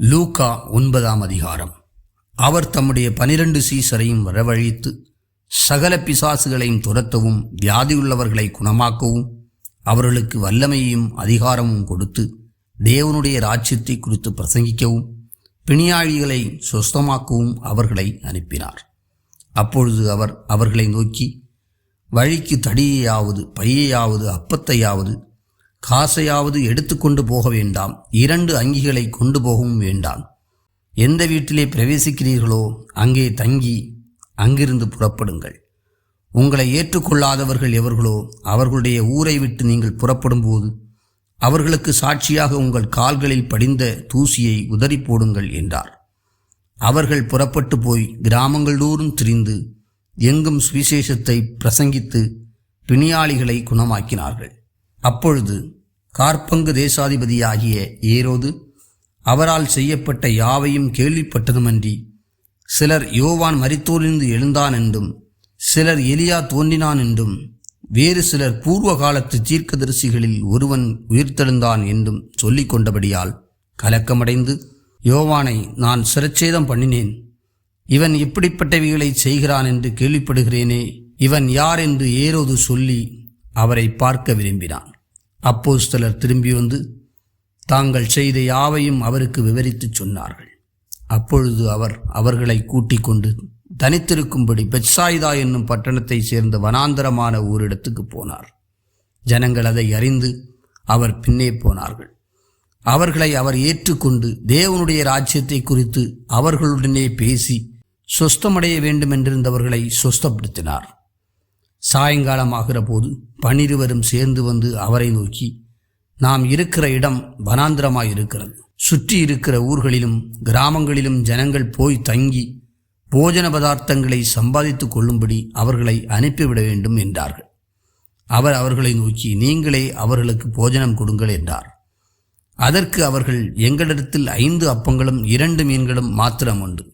லூக்கா 9ஆம் அதிகாரம். அவர் தம்முடைய 12 சீசரையும் வரவழைத்து சகல பிசாசுகளையும் துரத்தவும் வியாதியுள்ளவர்களை குணமாக்கவும் அவர்களுக்கு வல்லமையையும் அதிகாரமும் கொடுத்து தேவனுடைய ராஜ்யத்தை குறித்து பிரசங்கிக்கவும் பிணியாளிகளை சுஸ்தமாக்கவும் அவர்களை அனுப்பினார். அப்பொழுது அவர் அவர்களை நோக்கி, வழிக்கு தடியையாவது பையையாவது அப்பத்தையாவது காசையாவது எடுத்துக்கொண்டு போக வேண்டாம், 2 அங்கிகளை கொண்டு போகவும் வேண்டாம். எந்த வீட்டிலே பிரவேசிக்கிறீர்களோ அங்கே தங்கி அங்கிருந்து புறப்படுங்கள். உங்களை ஏற்றுக்கொள்ளாதவர்கள் எவர்களோ அவர்களுடைய ஊரை விட்டு நீங்கள் புறப்படும் போது அவர்களுக்கு சாட்சியாக உங்கள் கால்களில் படிந்த தூசியை உதறி போடுங்கள் என்றார். அவர்கள் புறப்பட்டு போய் கிராமங்கள் தோறும் திரிந்து எங்கும் சுவிசேஷத்தை பிரசங்கித்து பிணியாளிகளை குணமாக்கினார்கள். அப்பொழுது காற்பங்கு தேசாதிபதியாகிய ஏரோது அவரால் செய்யப்பட்ட யாவையும் கேள்விப்பட்டதுமன்றி, சிலர் யோவான் மரித்தோரிலிருந்து எழுந்தான் என்றும், சிலர் எலியா தோன்றினான் என்றும், வேறு சிலர் பூர்வ காலத்து தீர்க்கதரிசிகளில் ஒருவன் உயிர்த்தெழுந்தான் என்றும் சொல்லிக் கொண்டபடியால் கலக்கமடைந்து, யோவானை நான் சிரச்சேதம் பண்ணினேன், இவன் இப்படிப்பட்டவைகளை செய்கிறான் என்று கேள்விப்படுகிறேனே, இவன் யார் என்று ஏரோது சொல்லி அவரை பார்க்க விரும்பினான். அப்போஸ்தலர் திரும்பி வந்து தாங்கள் செய்த யாவையும் அவருக்கு விவரித்து சொன்னார்கள். அப்பொழுது அவர் அவர்களை கூட்டிக் கொண்டு தனித்திருக்கும்படி பெத்சாயிதா என்னும் பட்டணத்தை சேர்ந்த வனாந்தரமான ஓரிடத்துக்கு போனார். ஜனங்கள் அதை அறிந்து அவர் பின்னே போனார்கள். அவர்களை அவர் ஏற்றுக்கொண்டு தேவனுடைய ராஜ்யத்தை குறித்து அவர்களுடனே பேசி சொஸ்தமடைய வேண்டுமென்றிருந்தவர்களை சொஸ்தப்படுத்தினார். சாயங்காலமாகிற போது 12 சேர்ந்து வந்து அவரை நோக்கி, நாம் இருக்கிற இடம் வனாந்திரமாயிருக்கிறது. சுற்றி இருக்கிற ஊர்களிலும் கிராமங்களிலும் ஜனங்கள் போய் தங்கி போஜன பதார்த்தங்களை சம்பாதித்து கொள்ளும்படி அவர்களை அனுப்பிவிட வேண்டும் என்றார்கள். அவர் அவர்களை நோக்கி, நீங்களே அவர்களுக்கு போஜனம் கொடுங்கள் என்றார். அதற்கு அவர்கள், எங்களிடத்தில் 5 அப்பங்களும் 2 மீன்களும் மாத்திரம் உண்டு.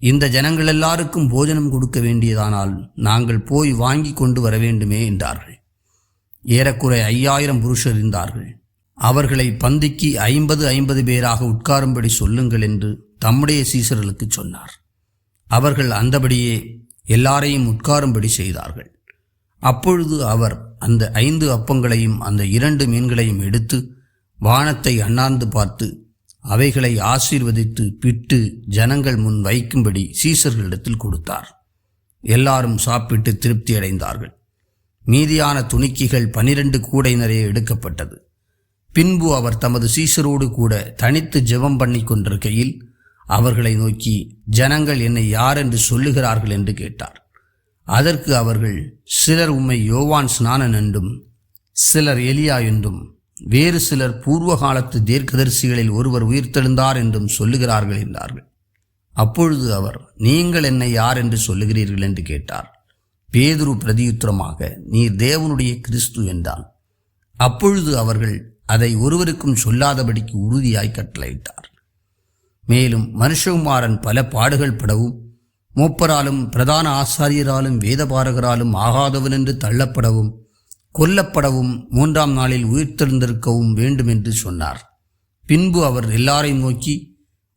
இந்த ஜனங்கள் எல்லாருக்கும் போஜனம் கொடுக்க வேண்டியதானால் நாங்கள் போய் வாங்கி கொண்டு வர வேண்டுமே என்றார்கள். ஏறக்குறை 5000 புருஷர் இருந்தார்கள். அவர்களை பந்திக்கு 50 பேராக உட்காரும்படி சொல்லுங்கள் என்று தம்முடைய சீசர்களுக்கு சொன்னார். அவர்கள் அந்தபடியே எல்லாரையும் உட்காரும்படி செய்தார்கள். அப்பொழுது அவர் அந்த 5 அப்பங்களையும் அந்த 2 மீன்களையும் எடுத்து வானத்தை அண்ணாந்து பார்த்து அவைகளை ஆசீர்வதித்து பிட்டு ஜனங்கள் முன் வைக்கும்படி சீசர்களிடத்தில் கொடுத்தார். எல்லாரும் சாப்பிட்டு திருப்தி அடைந்தார்கள். மீதியான துணிக்கைகள் 12 கூடை நிறைய எடுக்கப்பட்டது. பின்பு அவர் தமது சீசரோடு கூட தனித்து ஜெபம் பண்ணி கொண்டிருக்கையில் அவர்களை நோக்கி, ஜனங்கள் என்னை யார் என்று சொல்லுகிறார்கள் என்று கேட்டார். அதற்கு அவர்கள், சிலர் உம்மை யோவான் ஸ்நானன் என்றும், சிலர் எலியா என்றும், வேறு சிலர் பூர்வ காலத்து தீர்க்கதரிசிகளில் ஒருவர் உயிர்த்தெழுந்தார் என்றும் சொல்லுகிறார்கள் என்றார்கள். அப்பொழுது அவர், நீங்கள் என்னை யார் என்று சொல்லுகிறீர்கள் என்று கேட்டார். பேதுரு பிரதியுத்தரமாக, நீர் தேவனுடைய கிறிஸ்து என்றான். அப்பொழுது அவர்கள் அதை ஒருவருக்கும் சொல்லாதபடிக்கு உறுதியாய் கட்டளையிட்டார். மேலும் மனுஷகுமாரன் பல பாடுகள் படவும் மூப்பராலும் பிரதான ஆசாரியராலும் வேதபாரகராலும் ஆகாதவன் என்று தள்ளப்படவும் கொல்லப்படவும் 3ஆம் நாளில் உயிர்த்தெழுந்திருக்கவும் வேண்டும் என்று சொன்னார். பின்பு அவர் எல்லாரையும் நோக்கி,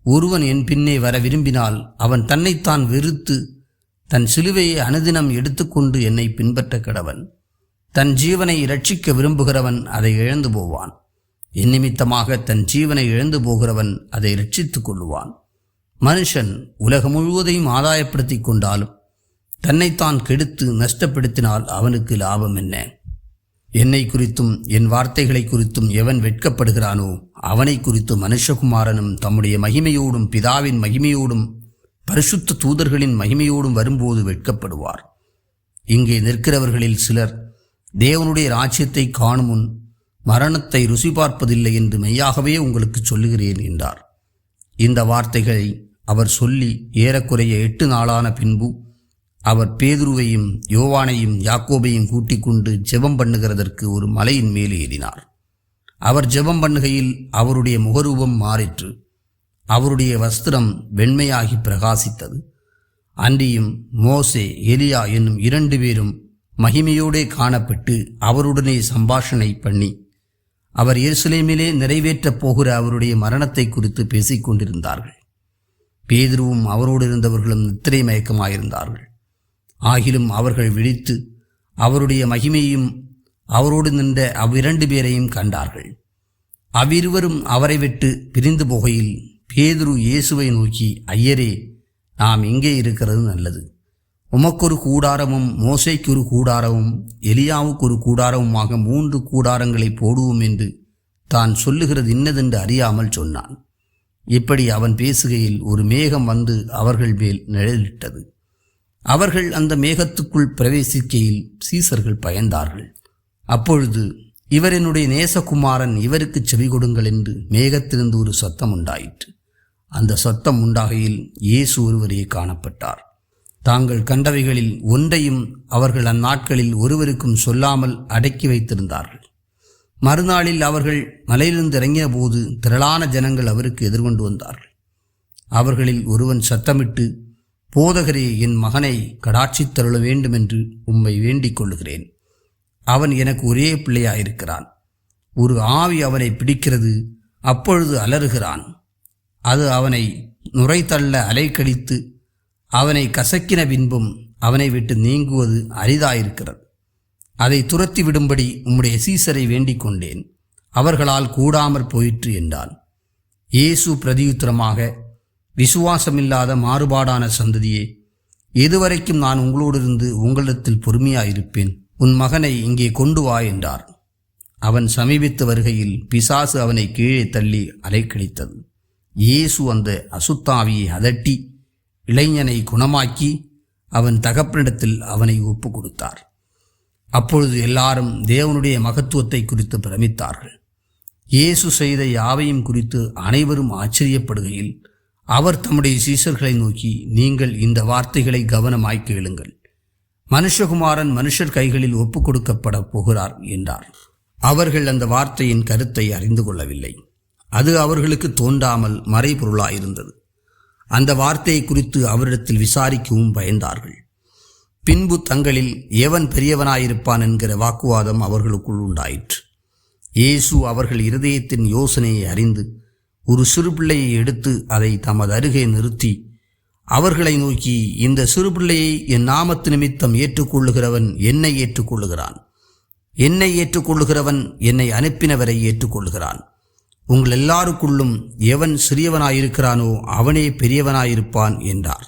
ஒருவன் என் பின்னே வர விரும்பினால் அவன் தன்னைத்தான் வெறுத்து தன் சிலுவையை அனுதினம் எடுத்துக்கொண்டு என்னை பின்பற்ற கடவன். தன் ஜீவனை இரட்சிக்க விரும்புகிறவன் அதை இழந்து போவான். என் நிமித்தமாக தன் ஜீவனை இழந்து போகிறவன் அதை இரட்சித்துக் கொள்ளுவான். மனுஷன் உலகம் முழுவதையும் ஆதாயப்படுத்தி கொண்டாலும் தன்னைத்தான் கெடுத்து நஷ்டப்படுத்தினால் அவனுக்கு லாபம் என்ன? என்னை குறித்தும் என் வார்த்தைகளை குறித்தும் எவன் வெட்கப்படுகிறானோ அவனை குறித்து மனுஷகுமாரனும் தம்முடைய மகிமையோடும் பிதாவின் மகிமையோடும் பரிசுத்த தூதர்களின் மகிமையோடும் வரும்போது வெட்கப்படுவார். இங்கே நிற்கிறவர்களில் சிலர் தேவனுடைய ராஜ்யத்தை காணும் முன் மரணத்தை ருசி பார்ப்பதில்லை என்று மெய்யாகவே உங்களுக்கு சொல்லுகிறேன் என்றார். இந்த வார்த்தைகளை அவர் சொல்லி ஏறக்குறைய 8 நாளான பின்பு அவர் பேதுருவையும் யோவானையும் யாக்கோபையும் கூட்டிக் கொண்டு ஜெபம் பண்ணுகிறதற்கு ஒரு மலையின் மேல் ஏறினார். அவர் ஜெபம் பண்ணுகையில் அவருடைய முகரூபம் மாறிற்று. அவருடைய வஸ்திரம் வெண்மையாகி பிரகாசித்தது. அன்றியும் மோசே எலியா என்னும் 2 பேரும் மகிமையோடே காணப்பட்டு அவருடனே சம்பாஷணை பண்ணி அவர் எருசலேமிலே நிறைவேற்றப் போகிற அவருடைய மரணத்தை குறித்து பேசிக் கொண்டிருந்தார்கள். பேதுருவும் அவரோடு இருந்தவர்களும் நித்திரை மயக்கமாயிருந்தார்கள். ஆகிலும் அவர்கள் விழித்து அவருடைய மகிமையும் அவரோடு நின்ற அவ்விரண்டு பேரையும் கண்டார்கள். அவ்விருவரும் அவரை விட்டு பிரிந்து போகையில் பேதுரு இயேசுவை நோக்கி, ஐயரே, நாம் இங்கே இருக்கிறது நல்லது. உமக்கொரு கூடாரமும் மோசேக்கு ஒரு கூடாரமும் எலியாவுக்கு ஒரு கூடாரமுமாக 3 கூடாரங்களை போடுவோம் என்று தான் சொல்லுகிறது இன்னதென்று அறியாமல் சொன்னான். இப்படி அவன் பேசுகையில் ஒரு மேகம் வந்து அவர்கள் மேல் நிழலிட்டது. அவர்கள் அந்த மேகத்துக்குள் பிரவேசிக்கையில் சீசர்கள் பயந்தார்கள். அப்பொழுது, இவர் என்னுடைய நேசகுமாரன், இவருக்கு செவி கொடுங்கள் என்று மேகத்திலிருந்து ஒரு சத்தம் உண்டாயிற்று. அந்த சத்தம் உண்டாகையில் இயேசு ஒருவரே காணப்பட்டார். தாங்கள் கண்டவைகளில் ஒன்றையும் அவர்கள் அந்நாட்களில் ஒருவருக்கும் சொல்லாமல் அடக்கி வைத்திருந்தார்கள். மறுநாளில் அவர்கள் மலையிலிருந்து இறங்கிய போது திரளான ஜனங்கள் அவருக்கு எதிர்கொண்டு வந்தார்கள். அவர்களில் ஒருவன் சத்தமிட்டு, போதகரே, என் மகனை கடாட்சித்தருள வேண்டும் என்று உம்மை வேண்டிக் கொள்ளுகிறேன். அவன் எனக்கு ஒரே பிள்ளையாயிருக்கிறான். ஒரு ஆவி அவனை பிடிக்கிறது. அப்பொழுது அலறுகிறான். அது அவனை நுரைத்தள்ள அலைக்கடித்து அவனை கசக்கின பின்பும் அவனை விட்டு நீங்குவது அரிதாயிருக்கிறது. அதை துரத்தி விடும்படி உம்முடைய சீசரை வேண்டிக் கொண்டேன். அவர்களால் கூடாமற் போயிற்று என்றான். இயேசு பிரதியுத்தரமாக, விசுவாசமில்லாத மாறுபாடான சந்ததியே, எதுவரைக்கும் நான் உங்களோடு இருந்து உங்களிடத்தில் பொறுமையாயிருப்பேன்? உன் மகனை இங்கே கொண்டு வா என்றார். அவன் சமீபித்து வருகையில் பிசாசு அவனை கீழே தள்ளி அலைக்கழித்தது. இயேசு அந்த அசுத்தாவியை அதட்டி இளைஞனை குணமாக்கி அவன் தகப்பனிடத்தில் அவனை ஒப்பு கொடுத்தார். அப்பொழுது எல்லாரும் தேவனுடைய மகத்துவத்தை குறித்து பிரமித்தார்கள். இயேசு செய்த யாவையும் குறித்து அனைவரும் ஆச்சரியப்படுகையில் அவர் தம்முடைய சீஷர்களை நோக்கி, நீங்கள் இந்த வார்த்தைகளை கவனமாய் கேளுங்கள். மனுஷகுமாரன் மனுஷர் கைகளில் ஒப்பு கொடுக்கப்பட போகிறார் என்றார். அவர்கள் அந்த வார்த்தையின் கருத்தை அறிந்து கொள்ளவில்லை. அது அவர்களுக்கு தோன்றாமல் மறைபொருளாயிருந்தது. அந்த வார்த்தையை குறித்து அவரிடத்தில் விசாரிக்கவும் பயந்தார்கள். பின்பு தங்களில் எவன் பெரியவனாயிருப்பான் என்கிற வாக்குவாதம் அவர்களுக்குள் உண்டாயிற்று. இயேசு அவர்கள் இருதயத்தின் யோசனையை அறிந்து ஒரு சிறு பிள்ளையை எடுத்து அதை தமது அருகே நிறுத்தி அவர்களை நோக்கி, இந்த சிறு பிள்ளையை என் நாமத்து நிமித்தம் ஏற்றுக்கொள்ளுகிறவன் என்னை ஏற்றுக்கொள்ளுகிறான். என்னை ஏற்றுக்கொள்ளுகிறவன் என்னை அனுப்பினவரை ஏற்றுக்கொள்ளுகிறான். உங்கள் எல்லாருக்குள்ளும் எவன் சிறியவனாயிருக்கிறானோ அவனே பெரியவனாயிருப்பான் என்றார்.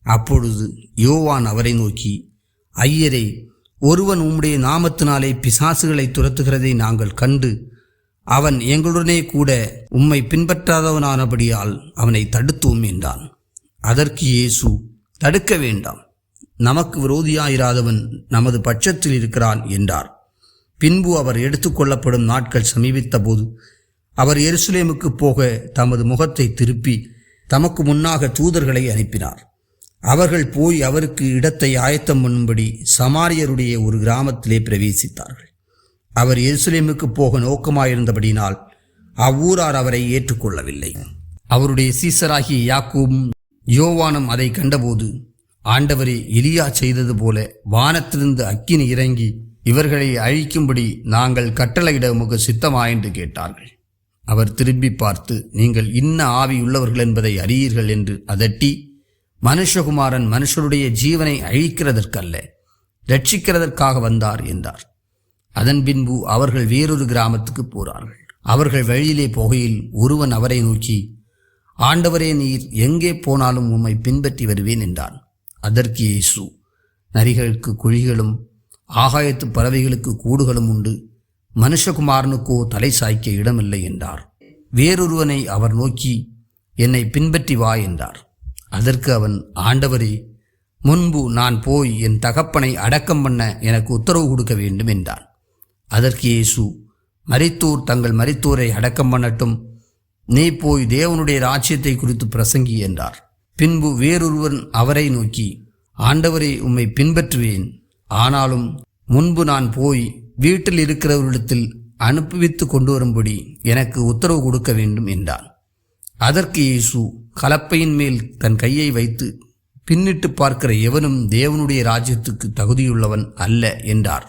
அப்பொழுது யோவான் அவரை நோக்கி, ஐயரே, ஒருவன் உம்முடைய நாமத்தினாலே பிசாசுகளை துரத்துகிறதை நாங்கள் கண்டு அவன் எங்களுடனே கூட உம்மை பின்பற்றாதவனானபடியால் அவனை தடுத்தோம் என்றான். அதற்கு இயேசு, தடுக்க வேண்டாம், நமக்கு விரோதியாயிராதவன் நமது பட்சத்தில் இருக்கிறான் என்றார். பின்பு அவர் எடுத்துக்கொள்ளப்படும் நாட்கள் சமீபித்த போது அவர் எருசலேமுக்கு போக தமது முகத்தை திருப்பி தமக்கு முன்னாக தூதர்களை அனுப்பினார். அவர்கள் போய் அவருக்கு இடத்தை ஆயத்தம் பண்ணும்படி சமாரியருடைய ஒரு கிராமத்திலே பிரவேசித்தார்கள். அவர் எருசலேமுக்கு போக நோக்கமாயிருந்தபடினால் அவ்வூரார் அவரை ஏற்றுக்கொள்ளவில்லை. அவருடைய சீசராகிய யாக்கோபும் யோவானும் அதை கண்டபோது, ஆண்டவரே, எலியா செய்தது போல வானத்திலிருந்து அக்கினி இறங்கி இவர்களை அழிக்கும்படி நாங்கள் கட்டளையிட உமக்கு சித்தமா என்று கேட்டார்கள். அவர் திரும்பி பார்த்து, நீங்கள் இன்ன ஆவி உள்ளவர்கள் என்பதை அறியீர்கள் என்று அதட்டி, மனுஷகுமாரன் மனுஷருடைய ஜீவனை அழிக்கிறதற்கல்ல, ரட்சிக்கிறதற்காக வந்தார் என்றார். அதன் பின்பு அவர்கள் வேறொரு கிராமத்துக்கு போறார்கள். அவர்கள் வழியிலே போகையில் ஒருவன் அவரை நோக்கி, ஆண்டவரே, நீர் எங்கே போனாலும் உம்மை பின்பற்றி வருவேன் என்றான். அதற்கு இயேசு, நரிகளுக்கு குழிகளும் ஆகாயத்து பறவைகளுக்கு கூடுகளும் உண்டு, மனுஷகுமாரனுக்கோ தலை சாய்க்க இடமில்லை என்றார். வேறொருவனை அவர் நோக்கி, என்னை பின்பற்றி வா என்றார். அதற்கு அவன், ஆண்டவரே, முன்பு நான் போய் என் தகப்பனை அடக்கம் பண்ண எனக்கு உத்தரவு கொடுக்க வேண்டும் என்றான். அதற்கு இயேசு, மரித்தோர் தங்கள் மரித்தோரை அடக்கம் பண்ணட்டும், நீ போய் தேவனுடைய ராஜ்யத்தை குறித்து பிரசங்கி என்றார். பின்பு வேறொருவன் அவரை நோக்கி, ஆண்டவரே, உம்மை பின்பற்றுவேன், ஆனாலும் முன்பு நான் போய் வீட்டில் இருக்கிறவர்களிடத்தில் அனுப்புவித்து கொண்டு வரும்படி எனக்கு உத்தரவு கொடுக்க வேண்டும் என்றான். அதற்கு இயேசு, கலப்பையின் மேல் தன் கையை வைத்து பின்னிட்டு பார்க்கிற எவனும் தேவனுடைய ராஜ்யத்துக்கு தகுதியுள்ளவன் அல்ல என்றார்.